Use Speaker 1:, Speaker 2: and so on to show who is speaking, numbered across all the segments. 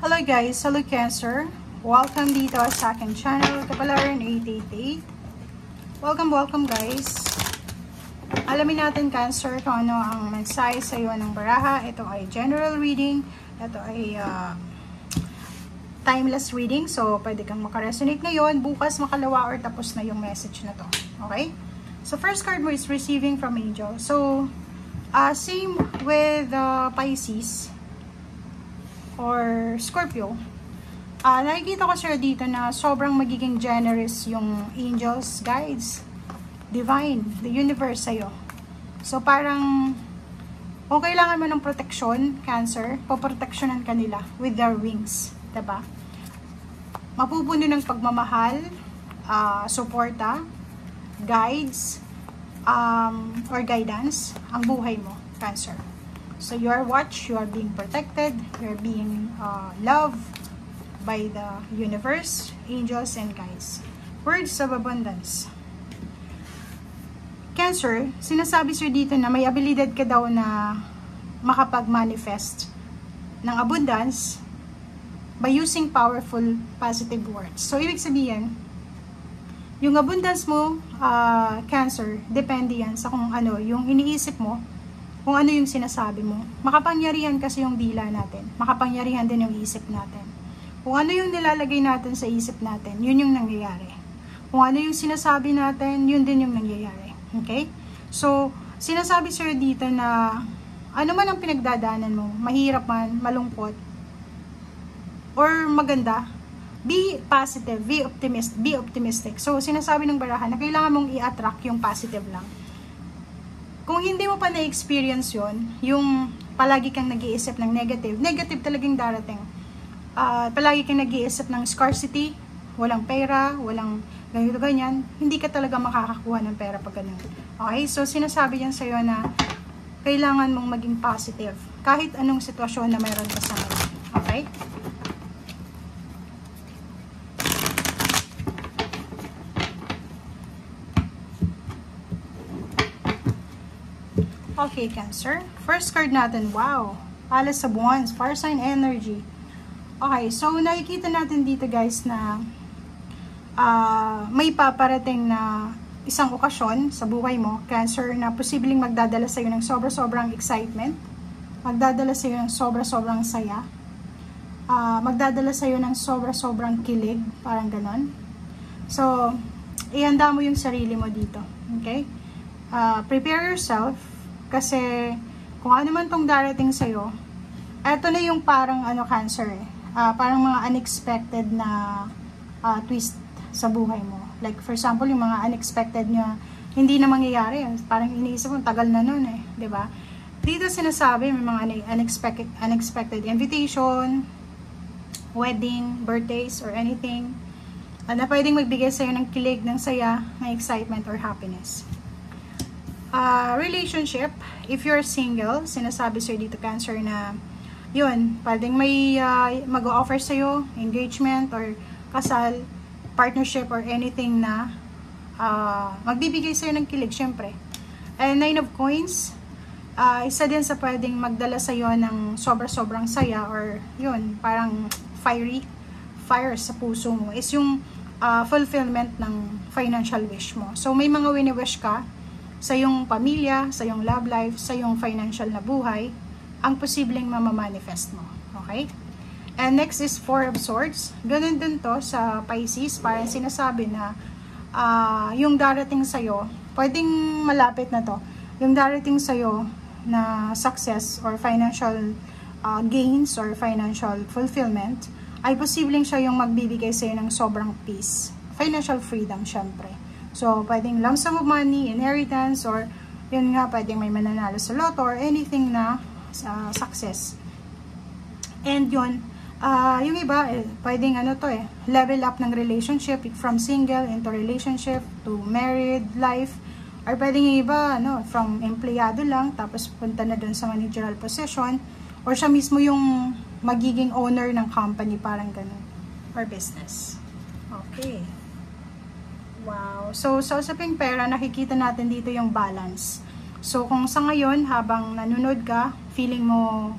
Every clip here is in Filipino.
Speaker 1: Hello guys, hello Cancer. Welcome dito sa aking channel, Kapalaran 888. Welcome guys. Alamin natin Cancer kung ano ang mensahe sa iyo ng baraha. Ito ay general reading. Ito ay timeless reading. So, pwede kang makaresonate ngayon, bukas makalawa, or tapos na yung message na to. Okay? So, first card mo is receiving from angel. So, same with Pisces or Scorpio. Nakikita ko sir dito na sobrang magiging generous yung angels, guides, divine, the universe sa'yo. So parang kung kailangan mo ng protection, Cancer, poproteksyonan ka nila with their wings, diba? Mapupuno ng pagmamahal, suporta, guides, or guidance ang buhay mo, Cancer. So you are watched, you are being protected, you are being loved by the universe, angels, and guides. Words of abundance. Cancer, sinasabi sir dito na may abilidad ka daw na makapag-manifest ng abundance by using powerful positive words. So ibig sabihin, yung abundance mo, Cancer, depende yan sa kung ano, yung iniisip mo, kung ano yung sinasabi mo. Makapangyarihan kasi yung dila natin. Makapangyarihan din yung isip natin. Kung ano yung nilalagay natin sa isip natin, yun yung nangyayari. Kung ano yung sinasabi natin, yun din yung nangyayari. Okay? So, sinasabi sir dito na ano man ang pinagdadaanan mo, mahirap man, malungkot, or maganda, be positive, be optimistic. So, sinasabi ng barahan na kailangan mong i-attract yung positive lang. Kung hindi mo pa na-experience yon, yung palagi kang nag-iisip ng negative talagang darating. Palagi kang nag-iisip ng scarcity, walang pera, walang ganito ganyan, hindi ka talaga makakakuha ng pera pag ganun. Okay? So, sinasabi yan sa'yo na kailangan mong maging positive kahit anong sitwasyon na mayroon ka sa ngayon. Okay? Okay, Cancer. First card natin, wow. Palace of Wands, fire sign energy. Okay, so nakikita natin dito guys na may paparating na isang okasyon sa buhay mo, Cancer, na posibleng magdadala sa iyo ng sobra-sobrang excitement, magdadala sa iyo ng sobra-sobrang saya, magdadala sa iyo ng sobra-sobrang kilig, parang ganon. So, ihanda mo yung sarili mo dito. Okay? Prepare yourself. Kasi, kung ano man tong darating sa'yo, eto na yung parang Cancer parang mga unexpected na twist sa buhay mo. Like, for example, yung mga unexpected na hindi na mangyayari. Parang iniisip mo, tagal na nun diba? Dito sinasabi, may mga unexpected invitation, wedding, birthdays, or anything na pwedeng magbigay sa'yo ng kilig, ng saya, ng excitement, or happiness. Relationship, if you're single, sinasabi sa'yo dito, Cancer, na yun, pwedeng may mag-o-offer sa'yo, engagement, or kasal, partnership, or anything na magbibigay sa'yo ng kilig, syempre. And 9 of Coins, isa din sa pwedeng magdala sa'yo ng sobra-sobrang saya, or yun, parang fire sa puso mo, is yung fulfillment ng financial wish mo. So, may mga wini-wish ka sa iyong pamilya, sa iyong love life, sa iyong financial na buhay, ang posibleng mamamanifest mo. Okay? And next is Four of Swords. Ganun din to sa Pisces. Parang sinasabi na yung darating sa'yo, pwedeng malapit na to, yung darating sa'yo na success or financial gains or financial fulfillment, ay posibleng siya yung magbibigay sa'yo ng sobrang peace. Financial freedom, syempre. So, pwedeng lump sum of money, inheritance, or yun nga, pwedeng may mananalo sa lotto, or anything na success. And yun, yung iba, pwedeng level up ng relationship, from single into relationship to married life, or pwedeng yung iba, from empleyado lang, tapos punta na dun sa managerial position, or siya mismo yung magiging owner ng company, parang ganun, or business. Okay. Wow. So, sa usaping pera, nakikita natin dito yung balance. So, kung sa ngayon, habang nanonood ka, feeling mo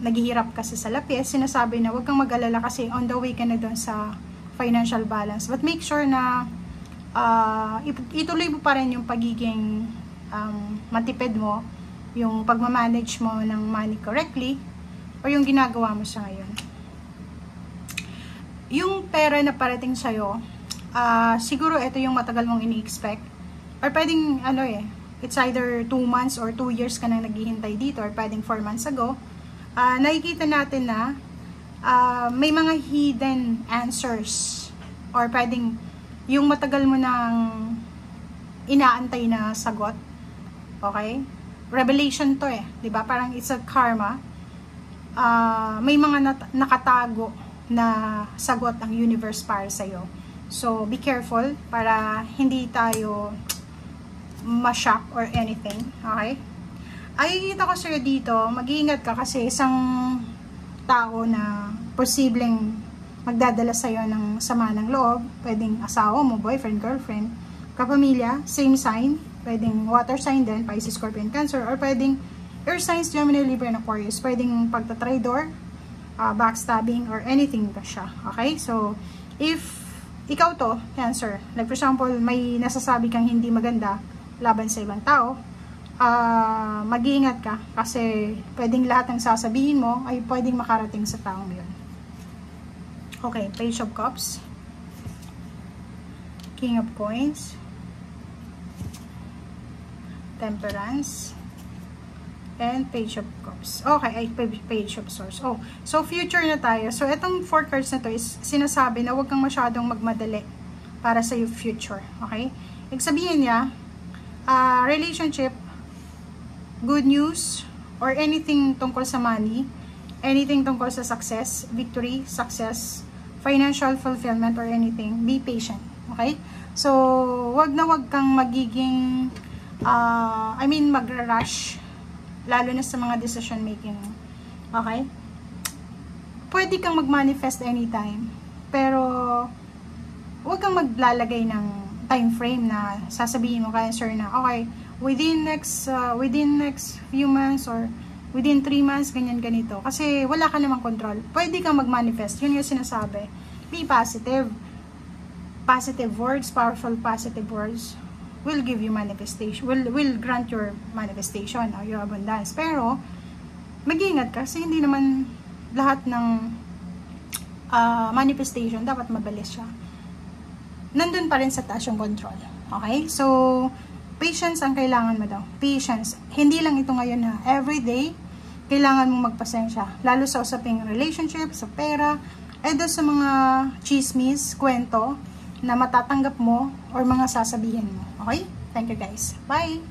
Speaker 1: naghihirap kasi sa lapis, sinasabi na huwag kang mag-alala kasi on the way ka na doon sa financial balance. But make sure na ituloy mo pa rin yung pagiging matipid mo, yung pagmamanage mo ng money correctly, o yung ginagawa mo sa ngayon. Yung pera na parating sa'yo, siguro ito yung matagal mong ini-expect, or pwedeng it's either 2 months or 2 years ka nang naghihintay dito, or pwedeng 4 months ago. Nakikita natin na may mga hidden answers, or pwedeng yung matagal mo nang inaantay na sagot. Okay? Revelation to diba? Parang it's a karma. May mga nakatago na sagot ang universe para sa'yo. So, be careful para hindi tayo ma-shock or anything. Okay? Ay, kita ko sa'yo dito, mag-iingat ka kasi isang tao na posibleng magdadala sa'yo ng sama ng loob, pwedeng asawa mo, boyfriend, girlfriend, kapamilya, same sign, pwedeng water sign din, Pisces, Scorpion, Cancer, or pwedeng air signs, Gemini, Libra, and Aquarius, pwedeng pagtatraidor, backstabbing, or anything pa siya. Okay? So, if ikaw to, Cancer, like for example, may nasasabi kang hindi maganda laban sa ibang tao, mag-iingat ka kasi pwedeng lahat ng sasabihin mo ay pwedeng makarating sa taong yun. Okay, Page of Cups, King of Coins, Temperance, and Page of Cups. Okay, ay Page of Swords. Oh, so future na tayo. So itong 4 cards na to is sinasabi na huwag kang masyadong magmadali para sa your future. Okay? Ibig sabihin niya, relationship, good news, or anything tungkol sa money, anything tungkol sa success, victory, success, financial fulfillment, or anything, be patient. Okay? So, wag kang magiging, magra-rush, lalo na sa mga decision making. Okay? Pwede kang mag-manifest anytime, pero wag kang maglalagay ng time frame na sasabihin mo Cancer na okay, within next few months or within 3 months ganito, kasi wala ka namang control. Pwede kang mag-manifest, yun yung sinasabi. Be positive. Positive words, powerful positive words will give you manifestation, will grant your manifestation or your abundance. Pero mag-iingat ka kasi hindi naman lahat ng manifestation dapat mabilis siya. Nandun pa rin sa taas yung control. Okay? So, patience ang kailangan mo daw. Patience. Hindi lang ito ngayon na everyday, kailangan mong magpasensya. Lalo sa usaping relationship, sa pera, doon sa mga chismis, kwento, na matatanggap mo, or mga sasabihin mo. Okay? Thank you guys. Bye!